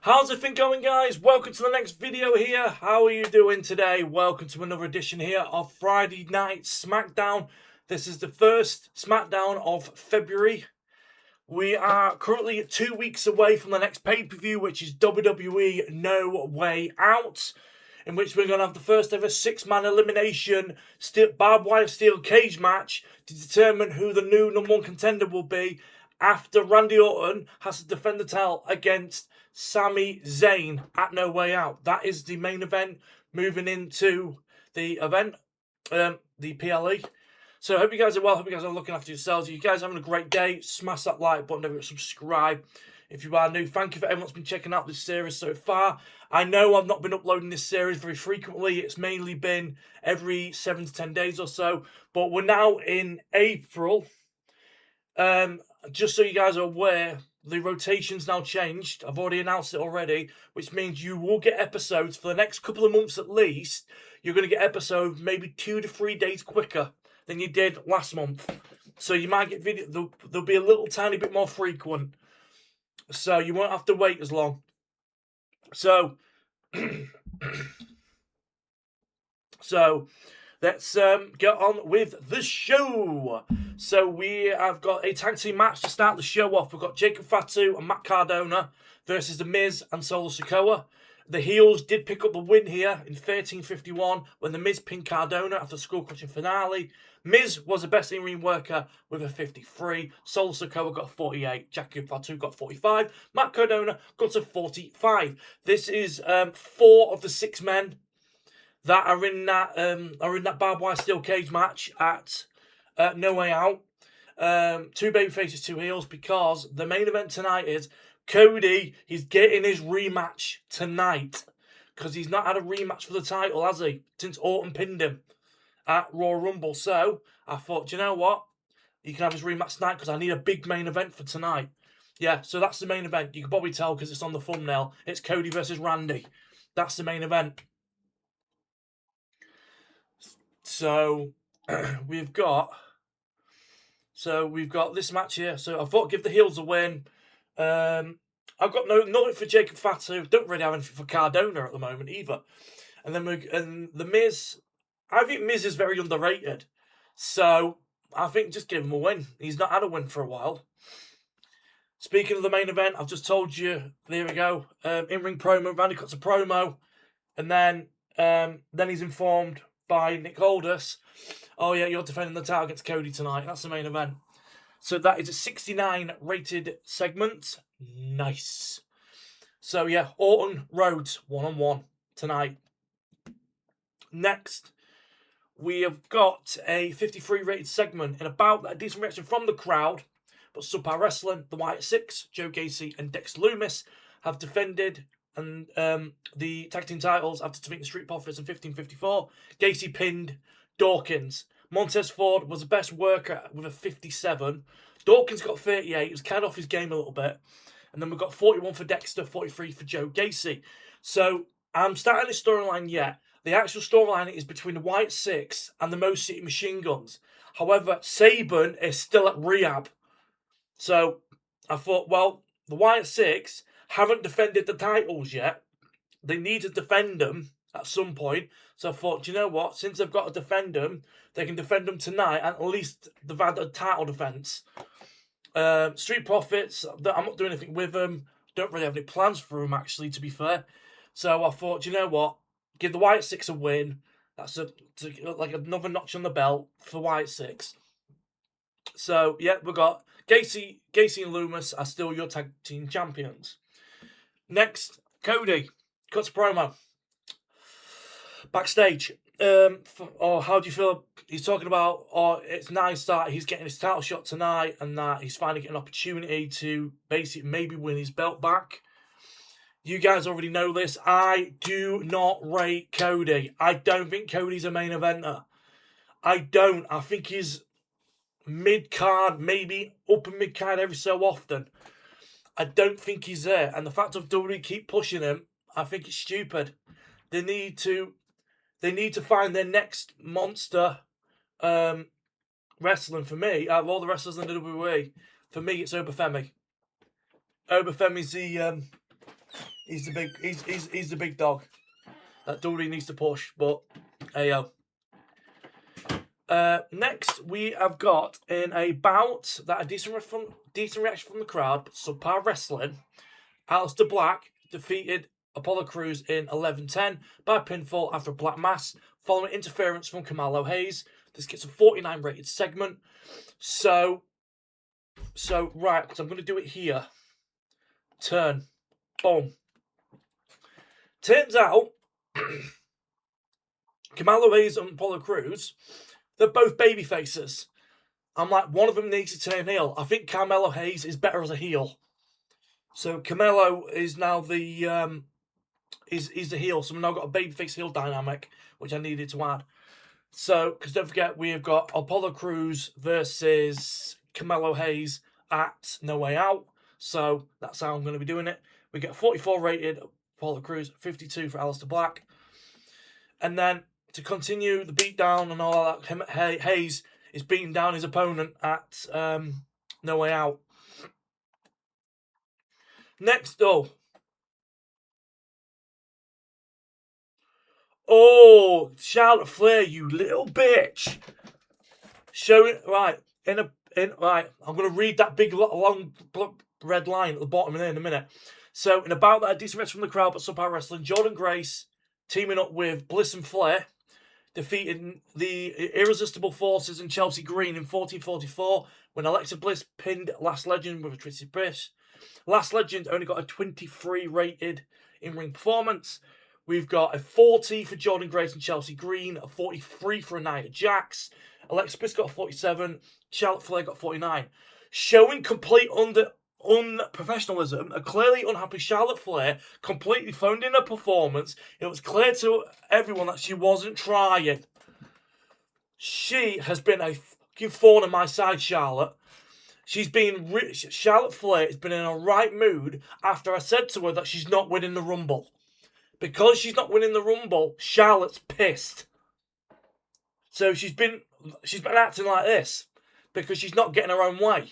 How's everything going, guys? Welcome to the next video here. How are you doing today? Welcome to another edition here of Friday Night SmackDown. This is the first SmackDown of February. We are currently 2 weeks away from the next pay-per-view, which is WWE No Way Out, in which we're going to have the first ever six-man elimination barbed wire steel cage match to determine who the new #1 contender will be after Randy Orton has to defend the title against Sami Zayn at No Way Out. That is the main event moving into the event, the PLE. So I hope you guys are well. I hope you guys are looking after yourselves. You guys are having a great day. Smash that like button. Don't forget to subscribe if you are new. Thank you for everyone that's been checking out this series so far. I know I've not been uploading this series very frequently. It's mainly been every 7 to 10 days or so. But we're now in April. Just so you guys are aware, the rotation's now changed. I've already announced it already, which means you will get episodes for the next couple of months at least. You're going to get episodes maybe 2 to 3 days quicker than you did last month. So you might get video. They'll be a little tiny bit more frequent. So you won't have to wait as long. So, let's get on with the show. So we have got a tag team match to start the show off. We've got Jacob Fatu and Matt Cardona versus The Miz and Solo Sikoa. The heels did pick up the win here in 13:51 when The Miz pinned Cardona after the skull-crushing finale. Miz was the best in-ring worker with a 53. Solo Sikoa got 48. Jacob Fatu got 45. Matt Cardona got a 45. This is 4 of the 6 men that are in that barbed wire steel cage match at No Way Out. 2 baby faces, 2 heels, because the main event tonight is Cody. He's getting his rematch tonight because he's not had a rematch for the title, has he? Since Orton pinned him at Royal Rumble. So I thought, do you know what? He can have his rematch tonight because I need a big main event for tonight. Yeah, so that's the main event. You can probably tell because it's on the thumbnail. It's Cody versus Randy. That's the main event. So we've got this match here. So I thought give the heels a win. I've got nothing for Jacob Fatu. Don't really have anything for Cardona at the moment either. And then the Miz. I think Miz is very underrated. So I think just give him a win. He's not had a win for a while. Speaking of the main event, I've just told you. There we go. In-ring promo. Randy cuts a promo, and then he's informed by Nick Aldis, oh yeah, you're defending the title against Cody tonight. That's the main event. So that is a 69 rated segment. Nice. So yeah, Orton Rhodes 1-on-1 tonight. Next, we have got a 53 rated segment and about a decent reaction from the crowd. But Subpar Wrestling, the Wyatt Six, Joe Gacy and Dex Loomis have defended and the tag team titles after defeating the Street Profits in 15:54. Gacy pinned Dawkins. Montez Ford was the best worker with a 57. Dawkins got 38. He was kind of off his game a little bit. And then we've got 41 for Dexter, 43 for Joe Gacy. So I'm starting this storyline yet. The actual storyline is between the Wyatt Six and the Mo City Machine Guns. However, Saban is still at rehab. So I thought, well, the Wyatt Six haven't defended the titles yet. They need to defend them at some point. So I thought, do you know what? Since they've got to defend them, they can defend them tonight. And at least they've had a title defense. Street Profits, I'm not doing anything with them. Don't really have any plans for them, actually, to be fair. So I thought, do you know what? Give the Wyatt Six a win. That's like another notch on the belt for Wyatt Six. So, yeah, we've got Gacy and Loomis are still your tag team champions. Next, Cody cuts a promo. Backstage. How do you feel? He's talking about, it's nice that he's getting his title shot tonight and that he's finally getting an opportunity to basically maybe win his belt back. You guys already know this. I do not rate Cody. I don't think Cody's a main eventer. I don't. I think he's mid-card, maybe upper mid-card every so often. I don't think he's there. And the fact of WWE keep pushing him, I think it's stupid. They need to find their next monster wrestling. For me, out of all the wrestlers in the WWE, for me it's Obafemi. Obafemi's He's the big. He's the big dog that WWE needs to push. But hey yo. Next, we have got in a bout that a decent reaction from the crowd, but subpar wrestling. Aleister Black defeated Apollo Crews in 11-10 by pinfall after a black mass, following interference from Carmelo Hayes. This gets a 49 rated segment. So right, because I'm going to do it here. Turn. Boom. Turns out, Carmelo Hayes and Apollo Crews, they're both baby faces. I'm like, one of them needs to turn heel. I think Carmelo Hayes is better as a heel. So Carmelo is now the he's the heel. So we've now got a babyface heel dynamic, which I needed to add. So, because don't forget, we have got Apollo Crews versus Carmelo Hayes at No Way Out. So that's how I'm going to be doing it. We get 44 rated Apollo Crews, 52 for Aleister Black. And then to continue the beatdown and all that, Hayes is beating down his opponent at No Way Out. Next up. Oh, Charlotte Flair, you little bitch. Show it right. Right. I'm gonna read that big long red line at the bottom in a minute. So in about that, a decent match from the crowd, but somehow wrestling, Jordan Grace teaming up with Bliss and Flair, defeating the Irresistible Forces and Chelsea Green in 1444 when Alexa Bliss pinned Last Legend with a twisted Bliss. Last Legend only got a 23 rated in-ring performance. We've got a 40 for Jordan Grace and Chelsea Green, a 43 for Nia Jax. Alexa Bliss got a 47, Charlotte Flair got 49. Showing complete unprofessionalism, a clearly unhappy Charlotte Flair completely phoned in her performance. It was clear to everyone that she wasn't trying. She has been a fucking thorn in my side, Charlotte. Charlotte Flair has been in a right mood after I said to her that she's not winning the Rumble. Because she's not winning the Rumble, Charlotte's pissed. So she's been acting like this because she's not getting her own way.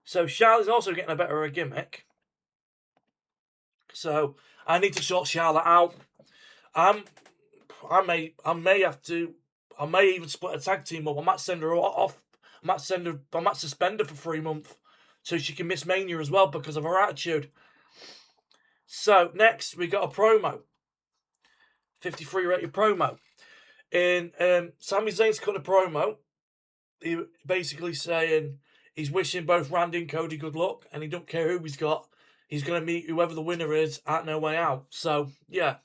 So Charlotte's also getting a better gimmick. So I need to sort Charlotte out. I may even split a tag team up. I might send her off. I might suspend her for 3 months so she can miss Mania as well because of her attitude. So next we got a promo. 53 rated promo. In Sami Zayn's cut a promo. He basically saying he's wishing both Randy and Cody good luck, and he don't care who he's got. He's going to meet whoever the winner is at No Way Out. So, yeah.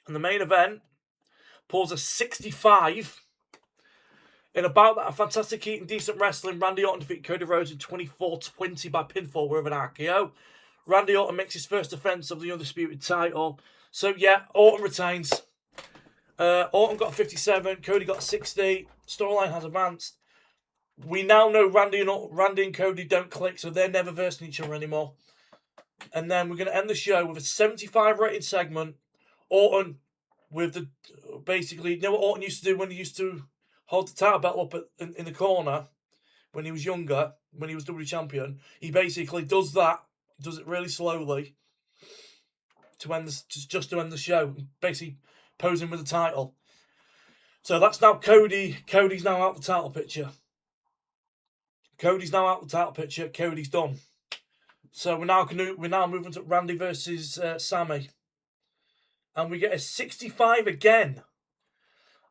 And the main event pulls a 65. In about that, a fantastic heat and decent wrestling, Randy Orton defeated Cody Rhodes in 24-20 by pinfall with an RKO. Randy Orton makes his first defense of the undisputed title. So, yeah, Orton retains. Orton got 57, Cody got 60. Storyline has advanced. We now know Randy and Cody don't click, so they're never versing each other anymore. And then we're going to end the show with a 75 rated segment. Orton with the basically, you know what Orton used to do when he used to hold the title belt up in the corner when he was younger, when he was WWE champion. He basically does that, does it really slowly to end to end the show, basically posing with the title. So that's now Cody. Cody's now out the title picture. Cody's done. So we're now moving to Randy versus Sammy, and we get a 65 again.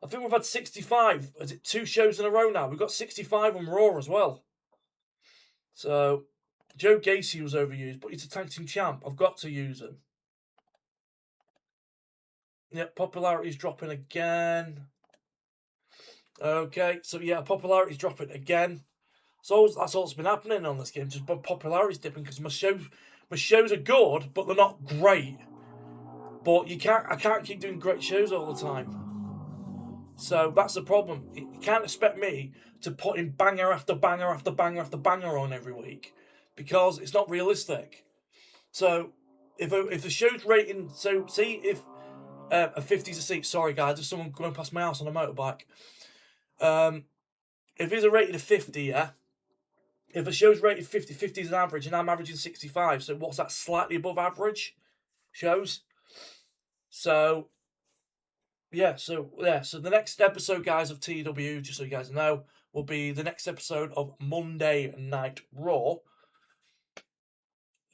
I think we've had 65. Is it 2 shows in a row now? We've got 65 on Raw as well. So Joe Gacy was overused, but he's a tag team champ. I've got to use him. Yep, popularity's dropping again. Okay, so yeah, popularity's dropping again. So that's all that's been happening on this game. Just popularity's dipping because my shows are good, but they're not great. But I can't keep doing great shows all the time. So that's the problem. You can't expect me to put in banger after banger after banger after banger on every week because it's not realistic. So if the show's rating, so see if a 50's a seat. Sorry guys, there's someone going past my house on a motorbike. If it's a rating of 50, yeah. if a show's rated 50, 50 is an average, and I'm averaging 65, so what's that? Slightly above average shows. So so the next episode, guys, of TEW, just so you guys know, will be the next episode of Monday Night Raw.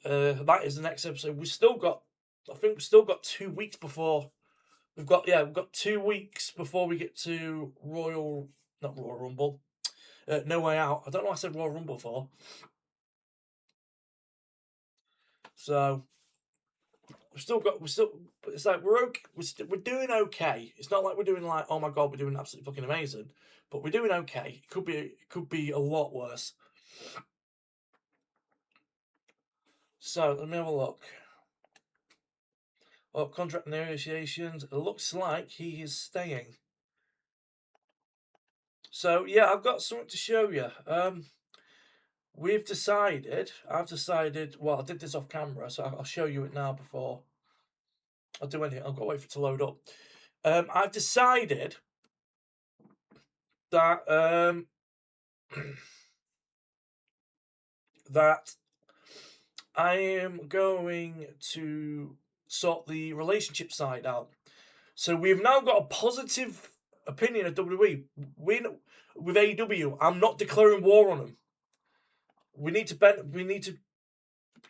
That is the next episode. I think we've still got 2 weeks before. We've got 2 weeks before we get to not Royal Rumble. No Way Out. I don't know why I said Royal Rumble for. So it's like we're doing okay. It's not like we're doing like, oh my god, we're doing absolutely fucking amazing, but we're doing okay. It could be a lot worse. So let me have a look. Oh, contract negotiations. It looks like he is staying. So yeah, I've got something to show you. I've decided. Well, I did this off camera, so I'll show you it now before I do anything. I've got to wait for it to load up. I've decided that that I am going to sort the relationship side out. So we've now got a positive opinion of WWE. With AEW, I'm not declaring war on them. We need to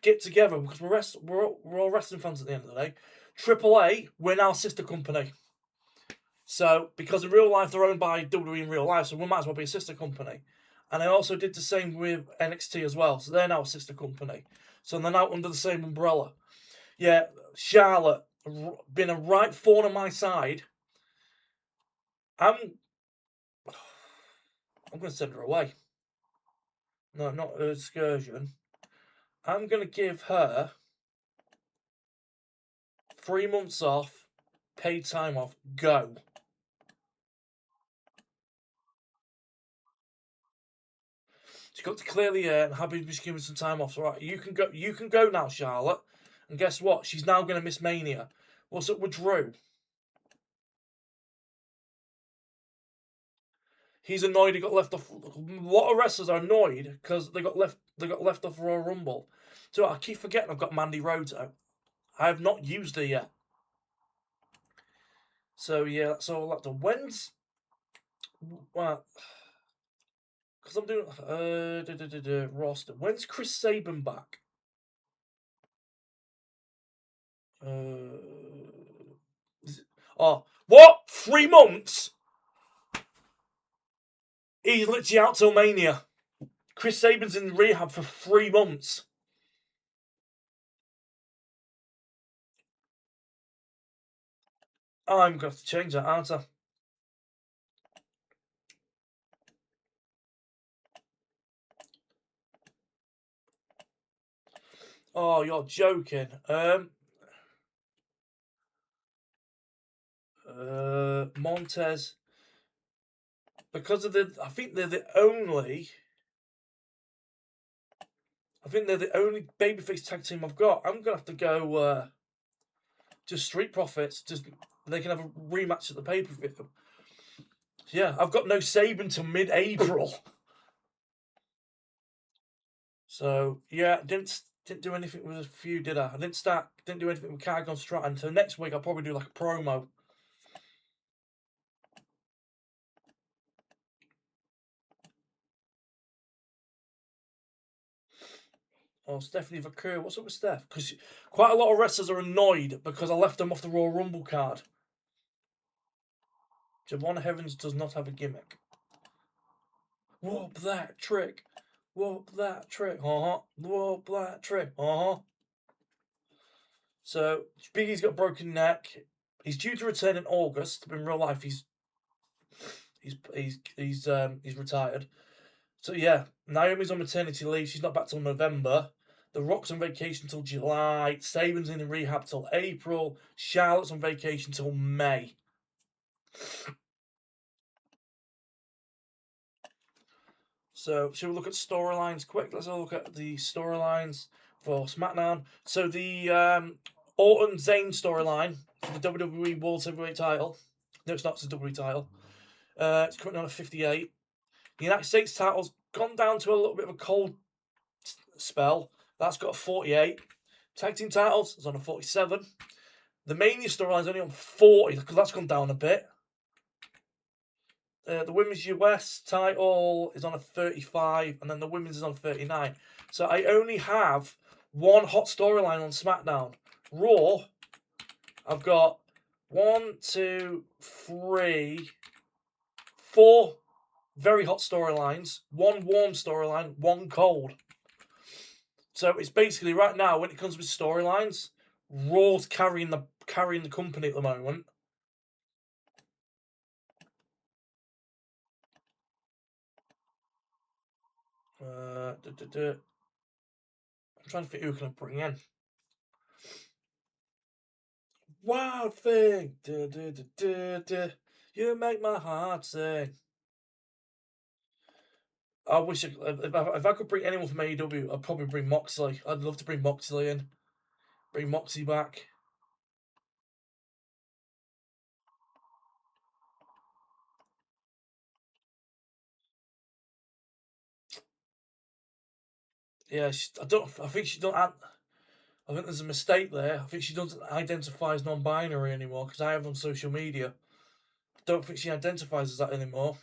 get together because we're all wrestling fans at the end of the day. AAA, we're now sister company. So because in real life they're owned by WWE in real life, so we might as well be a sister company. And I also did the same with NXT as well. So they're now a sister company. So they're now under the same umbrella. Yeah, Charlotte, been a right thorn on my side. I'm going to send her away. No, not an excursion. I'm going to give her 3 months off, paid time off, go. She's got to clear the air and happy to be given some time off. So, right, you can go now, Charlotte. And guess what? She's now going to miss Mania. What's up with Drew? He's annoyed he got left off. A lot of wrestlers are annoyed because they got left off Royal Rumble. So I keep forgetting I've got Mandy Rhodes out. I have not used her yet. So yeah, that's all I'll have to. When's well, because I'm doing roster. When's Chris Sabin back? What? 3 months? He's literally out till Mania. Chris Sabin's in rehab for 3 months. I'm going to have to change that, aren't I? Oh, you're joking. Montez. Because of I think they're the only babyface tag team I've got. I'm gonna have to go just Street Profits. Just they can have a rematch at the pay-per-view. Yeah, I've got no Sabin till mid-April. So yeah, didn't do anything with a few, did I? I didn't do anything with Cargon Stratton. So next week I'll probably do like a promo. Oh, Stephanie Vaquer. What's up with Steph? Because quite a lot of wrestlers are annoyed because I left them off the Royal Rumble card. Javon Heavens does not have a gimmick. Whoop that trick. Whoop that trick. Whoop that trick. So Biggie's got a broken neck. He's due to return in August. But in real life, he's retired. So yeah, Naomi's on maternity leave. She's not back till November. The Rock's on vacation till July. Sabin's in rehab till April. Charlotte's on vacation till May. So, should we look at storylines quick? Let's have a look at the storylines for SmackDown. So, the Orton Zayn storyline for the WWE World Heavyweight title. No, it's not. It's a WWE title. It's currently on at 58. The United States title's gone down to a little bit of a cold spell. That's got a 48. Tag team titles is on a 47. The Mania storyline is only on 40 because that's gone down a bit. The women's US title is on a 35, and then the women's is on 39. So I only have one hot storyline on SmackDown. Raw, I've got 1, 2, 3, 4 very hot storylines, one warm storyline, one cold. So it's basically right now when it comes with storylines, Raw's carrying the company at the moment. I'm trying to think who can I bring in. Wild thing, you make my heart sing. I wish if I could bring anyone from AEW, I'd probably bring Moxley. I'd love to bring Moxley in, bring Moxie back. Yeah, I think she don't. I think there's a mistake there. I think she doesn't identify as non-binary anymore because I have on social media. I don't think she identifies as that anymore.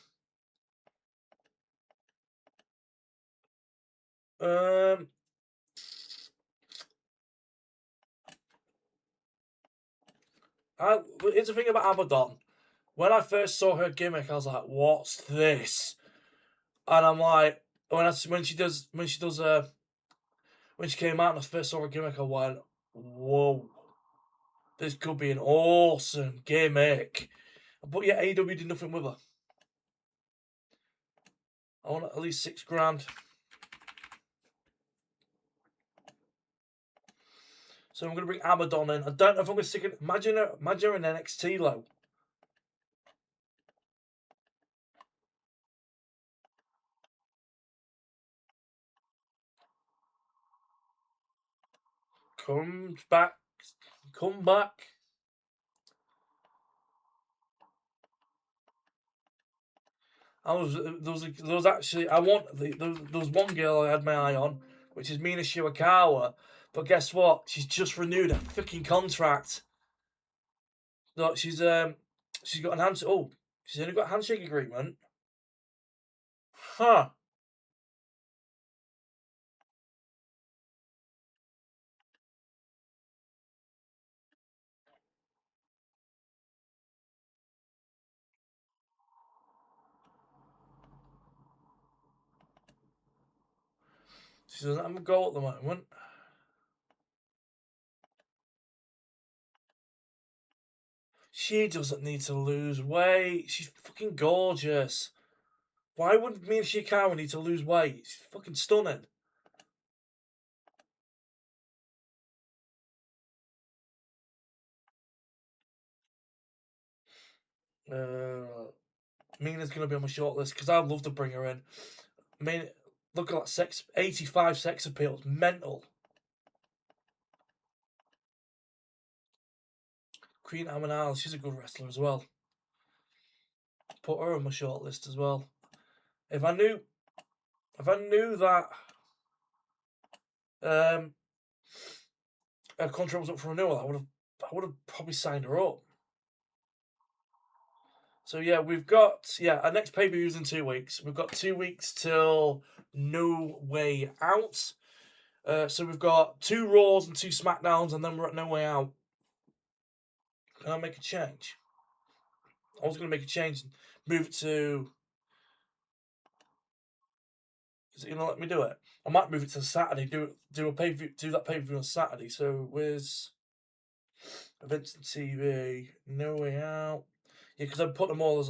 Here's the thing about Abaddon. When I first saw her gimmick, I was like, "What's this?" And I'm like, when she came out and I first saw her gimmick, I went, "Whoa, this could be an awesome gimmick." But yeah, AEW did nothing with her. I want at least $6,000. So I'm going to bring Abaddon in. I don't know if I'm going to stick it. Imagine her in NXT low. Come back. There was actually there was one girl I had my eye on, which is Mina Shirakawa. But guess what? She's just renewed a freaking contract. No, she's got an handshake. Oh, she's only got a handshake agreement. Huh. She doesn't have a goal at the moment. She doesn't need to lose weight. She's fucking gorgeous. Why would Mina Shirakawa need to lose weight? She's fucking stunning. Mina's going to be on my shortlist because I'd love to bring her in. I mean, look at that 85 sex appeals. Mental. Queen Aminal, she's a good wrestler as well. Put her on my shortlist as well. If I knew that her contract was up for renewal, I would have probably signed her up. So yeah, we've got our next pay per view is in 2 weeks. We've got 2 weeks till No Way Out. So we've got 2 Raws and 2 SmackDowns, and then we're at No Way Out. Can I make a change? I was going to make a change and move it to. Is it going to let me do it? I might move it to Saturday. Do that pay per view on Saturday. So where's events and TV? No Way Out. Yeah, because I put them all as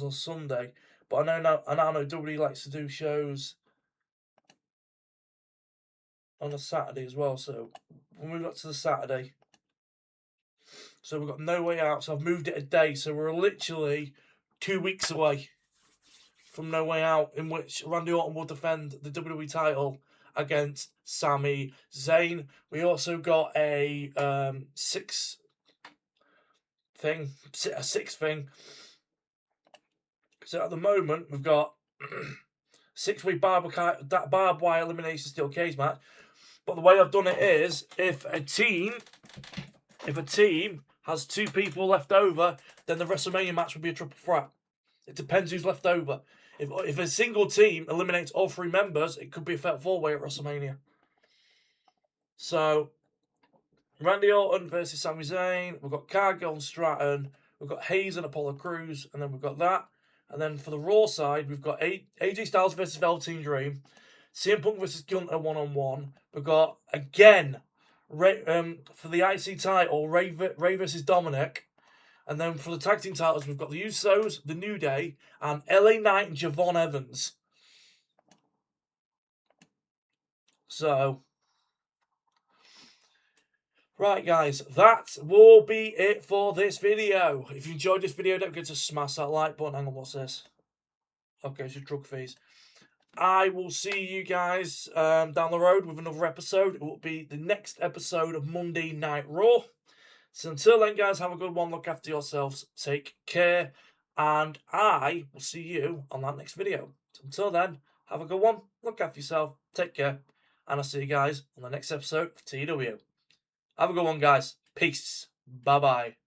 on Sunday. But I know WWE likes to do shows on a Saturday as well. So we'll move that to the Saturday. So we've got No Way Out. So I've moved it a day. So we're literally 2 weeks away from No Way Out, in which Randy Orton will defend the WWE title against Sami Zayn. We also got a sixth thing. So at the moment we've got 6-way barbed wire elimination steel cage match. But the way I've done it is, if a team has 2 people left over, then the WrestleMania match will be a triple threat. It depends who's left over. If a single team eliminates all 3 members, it could be a fatal 4-way at WrestleMania. So, Randy Orton versus Sami Zayn. We've got Cargill and Stratton. We've got Hayes and Apollo Crews. And then we've got that. And then for the Raw side, we've got AJ Styles versus Velveteen Dream. CM Punk versus Guenter 1-on-1. We've got, again, for the IC title, Ray versus Dominic. And then for the tag team titles, we've got the Usos, the New Day, and LA Knight and Javon Evans. So, right, guys, that will be it for this video. If you enjoyed this video, don't forget to smash that like button. Hang on, what's this? Okay, it's your drug fees. I will see you guys down the road with another episode. It will be the next episode of Monday Night Raw. So until then, guys, have a good one. Look after yourselves. Take care. And I will see you on that next video. So until then, have a good one. Look after yourself. Take care. And I'll see you guys on the next episode of TEW. Have a good one, guys. Peace. Bye-bye.